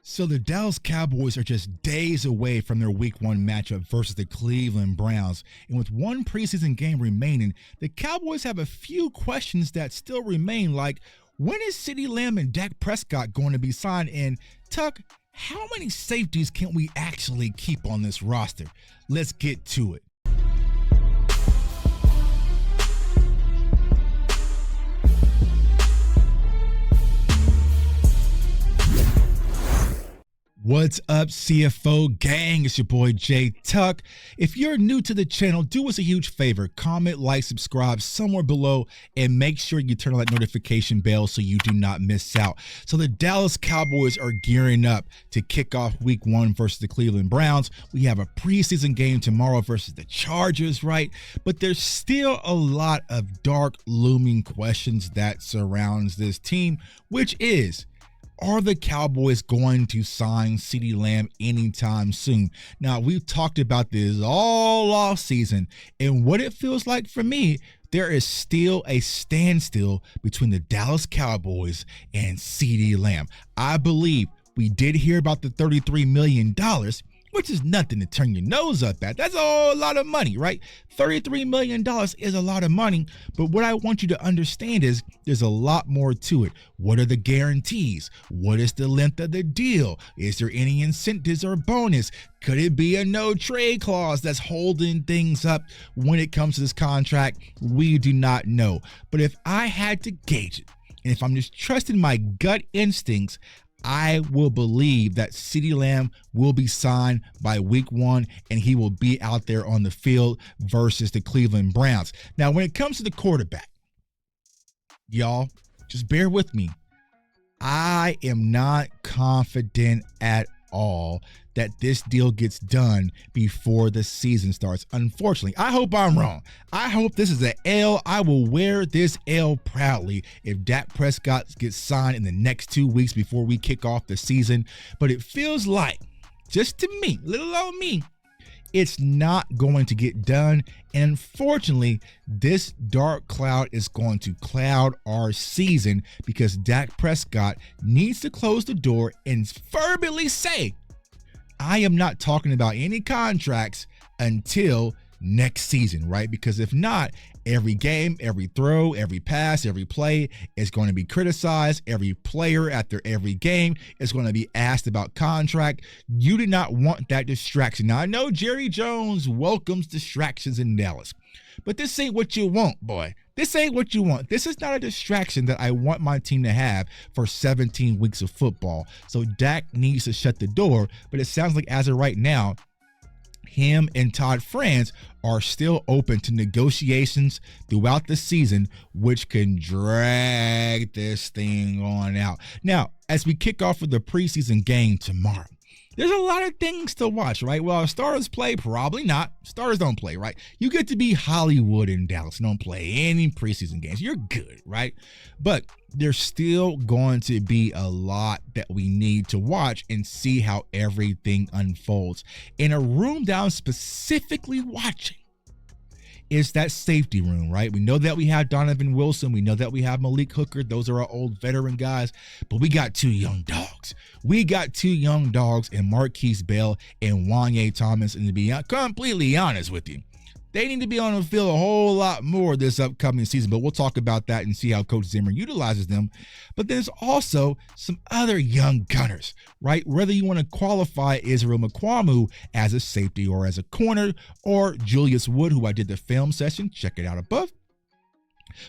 So the Dallas Cowboys are just days away from their Week 1 matchup versus the Cleveland Browns. And with one preseason game remaining, the Cowboys have a few questions that still remain, like when is CeeDee Lamb and Dak Prescott going to be signed? And Tuck, how many safeties can we actually keep on this roster? Let's get to it. What's up, CFO gang? It's your boy Jay Tuck. If you're new to the channel, do us a huge favor. Comment, like, subscribe somewhere below, and make sure you turn on that notification bell so you do not miss out. So the Dallas Cowboys are gearing up to kick off Week 1 versus the Cleveland Browns. We have a preseason game tomorrow versus the Chargers, right? But there's still a lot of dark, looming questions that surrounds this team, which is, are the Cowboys going to sign CeeDee Lamb anytime soon? Now, we've talked about this all off season, and what it feels like for me, there is still a standstill between the Dallas Cowboys and CeeDee Lamb. I believe we did hear about the $33 million, which is nothing to turn your nose up at. That's a whole lot of money, right? $33 million is a lot of money, but what I want you to understand is there's a lot more to it. What are the guarantees? What is the length of the deal? Is there any incentives or bonus? Could it be a no trade clause that's holding things up when it comes to this contract? We do not know. But if I had to gauge it, and if I'm just trusting my gut instincts, I will believe that CeeDee Lamb will be signed by Week 1 and he will be out there on the field versus the Cleveland Browns. Now, when it comes to the quarterback, y'all, just bear with me. I am not confident at all that this deal gets done before the season starts. Unfortunately, I hope I'm wrong. I hope this is an L. I will wear this L proudly if Dak Prescott gets signed in the next 2 weeks before we kick off the season. But it feels like, just to me, little old me, it's not going to get done. And unfortunately, this dark cloud is going to cloud our season because Dak Prescott needs to close the door and verbally say, I am not talking about any contracts until next season, right? Because if not, every game, every throw, every pass, every play is going to be criticized. Every player after every game is going to be asked about contract. You do not want that distraction. Now, I know Jerry Jones welcomes distractions in Dallas, but this ain't what you want, boy. This ain't what you want. This is not a distraction that I want my team to have for 17 weeks of football. So Dak needs to shut the door, but it sounds like as of right now, him and Todd France are still open to negotiations throughout the season, which can drag this thing on out. Now, as we kick off with the preseason game tomorrow, there's a lot of things to watch, right? Well, stars play, probably not. Stars don't play, right? You get to be Hollywood in Dallas. Don't play any preseason games. You're good, right? But there's still going to be a lot that we need to watch and see how everything unfolds. In a room that I'm specifically watching is that safety room, right? We know that we have Donovan Wilson. We know that we have Malik Hooker. Those are our old veteran guys, but we got two young dogs. We got two young dogs in Marquise Bell and Wanye Thomas. And to be completely honest with you, they need to be on the field a whole lot more this upcoming season, but we'll talk about that and see how Coach Zimmer utilizes them. But there's also some other young gunners, right? Whether you want to qualify Israel McQuamu as a safety or as a corner, or Julius Wood, who I did the film session, check it out above,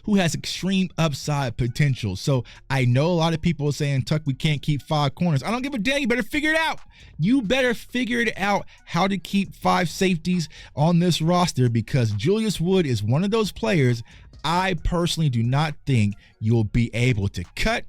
who has extreme upside potential. So I know a lot of people are saying, Tuck, we can't keep 5 corners. I don't give a damn. You better figure it out. You better figure it out how to keep 5 safeties on this roster, because Julius Wood is one of those players I personally do not think you'll be able to cut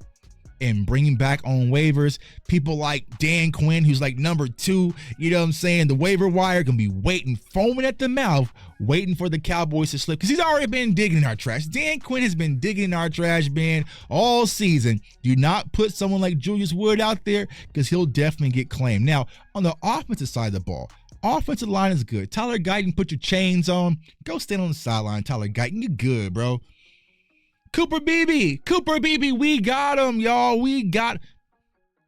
and bring him back on waivers. People like Dan Quinn, who's like number 2, you know what I'm saying? The waiver wire gonna be waiting, foaming at the mouth, waiting for the Cowboys to slip, because he's already been digging in our trash. Dan Quinn has been digging in our trash bin all season. Do not put someone like Julius Wood out there, because he'll definitely get claimed. Now, on the offensive side of the ball, offensive line is good. Tyler Guyton, put your chains on. Go stand on the sideline, Tyler Guyton. You're good, bro. Cooper Beebe, we got him, y'all. We got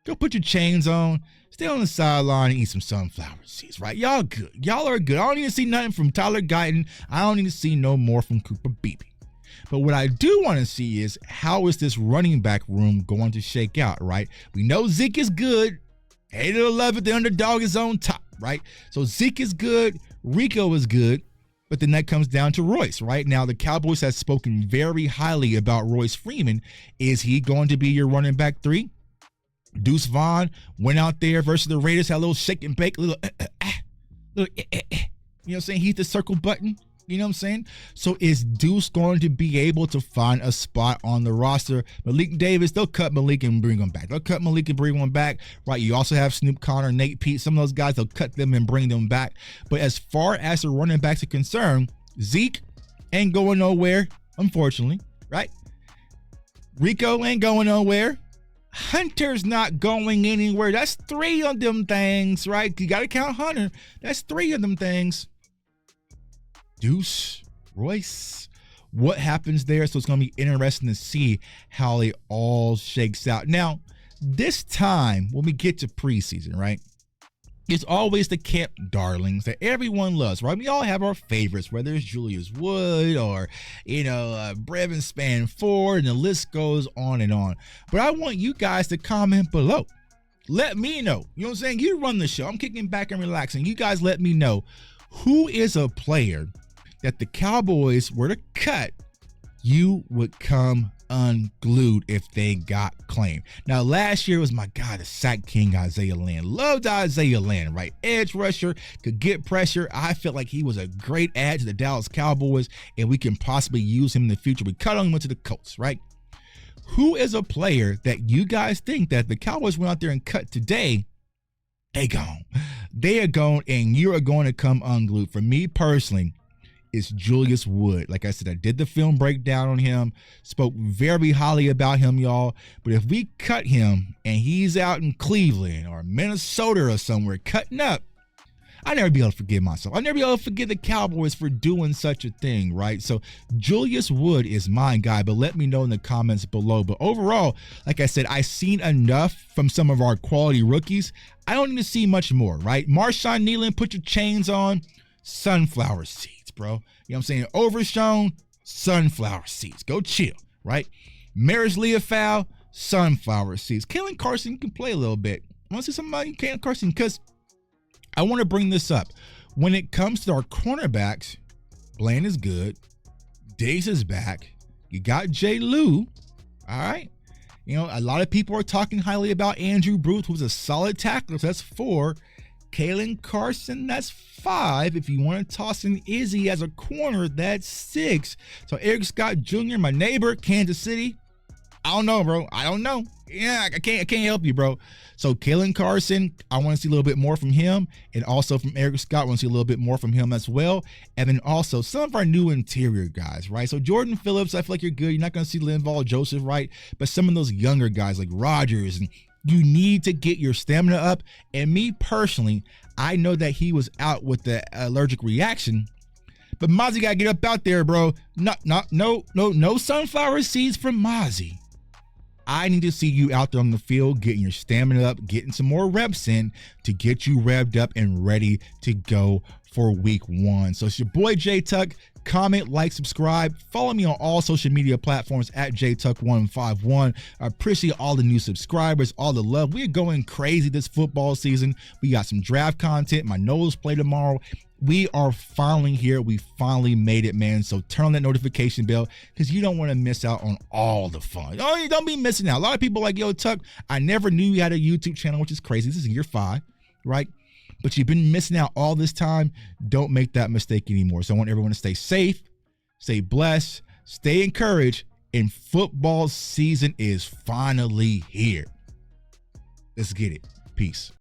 Go put your chains on, stay on the sideline and eat some sunflower seeds, right? Y'all good. Y'all are good. I don't need to see nothing from Tyler Guyton. I don't need to see no more from Cooper Beebe. But what I do want to see is how is this running back room going to shake out, right? We know Zeke is good. 8-11, the underdog is on top, right? So Zeke is good. Rico is good. But then that comes down to Royce, right? Now, the Cowboys have spoken very highly about Royce Freeman. Is he going to be your running back 3? Deuce Vaughn went out there versus the Raiders, had a little shake and bake, you know what I'm saying? He hit the circle button, you know what I'm saying? So is Deuce going to be able to find a spot on the roster? Malik Davis, they'll cut Malik and bring him back. They'll cut Malik and bring him back, right? You also have Snoop Connor, Nate Pete, some of those guys, they'll cut them and bring them back. But as far as the running backs are concerned, Zeke ain't going nowhere, unfortunately, right? Rico ain't going nowhere. Hunter's not going anywhere. That's 3 of them things, right? You got to count Hunter. That's 3 of them things. Deuce, Royce, what happens there? So it's going to be interesting to see how it all shakes out. Now, this time when we get to preseason, right? It's always the camp darlings that everyone loves, right? We all have our favorites, whether it's Julius Wood or, Brevin Spanford, and the list goes on and on. But I want you guys to comment below. Let me know. You know what I'm saying? You run the show. I'm kicking back and relaxing. You guys let me know who is a player that the Cowboys were to cut, you would come unglued if they got claimed. Now, last year was my God, the sack king, Isaiah Land. Loved Isaiah Land, right? Edge rusher, could get pressure. I felt like he was a great add to the Dallas Cowboys, and we can possibly use him in the future. We cut him, went to the Colts, right? Who is a player that you guys think that the Cowboys went out there and cut today? They gone. They are gone, and you are going to come unglued. For me personally, it's Julius Wood. Like I said, I did the film breakdown on him, spoke very highly about him, y'all. But if we cut him and he's out in Cleveland or Minnesota or somewhere cutting up, I'll never be able to forgive myself. I'll never be able to forgive the Cowboys for doing such a thing, right? So Julius Wood is my guy, but let me know in the comments below. But overall, like I said, I've seen enough from some of our quality rookies. I don't need to see much more, right? Marshawn Kneeland, put your chains on. Sunflower seeds, bro. You know what I'm saying? Overshown, sunflower seeds. Go chill, right? Marriage Leofow, sunflower seeds. Kalen Carson can play a little bit. I want to see somebody, Kalen Carson, because I want to bring this up. When it comes to our cornerbacks, Bland is good. Diggs is back. You got Jay Lou, all right? You know, a lot of people are talking highly about Andrew Booth, who's a solid tackler. So that's 4. Kalen Carson, that's 5. If you want to toss in Izzy as a corner, that's 6. So Eric Scott Jr., my neighbor, Kansas City. I don't know, bro. I don't know. Yeah, I can't help you, bro. So Kalen Carson, I want to see a little bit more from him. And also from Eric Scott, I want to see a little bit more from him as well. And then also some of our new interior guys, right? So Jordan Phillips, I feel like you're good. You're not going to see Linval Joseph, right? But some of those younger guys like Rodgers, and you need to get your stamina up. And me personally, I know that he was out with the allergic reaction. But Mozzie got to get up out there, bro. No sunflower seeds from Mozzie. I need to see you out there on the field, getting your stamina up, getting some more reps in to get you revved up and ready to go for week 1. So it's your boy J Tuck. Comment, like, subscribe. Follow me on all social media platforms at JTuck151. I appreciate all the new subscribers, all the love. We're going crazy this football season. We got some draft content. My nose play tomorrow. We are finally here. We finally made it, man. So turn on that notification bell because you don't want to miss out on all the fun. Oh, you don't be missing out. A lot of people are like, yo, Tuck, I never knew you had a YouTube channel, which is crazy. This is year 5, right? But you've been missing out all this time. Don't make that mistake anymore. So I want everyone to stay safe, stay blessed, stay encouraged, and football season is finally here. Let's get it. Peace.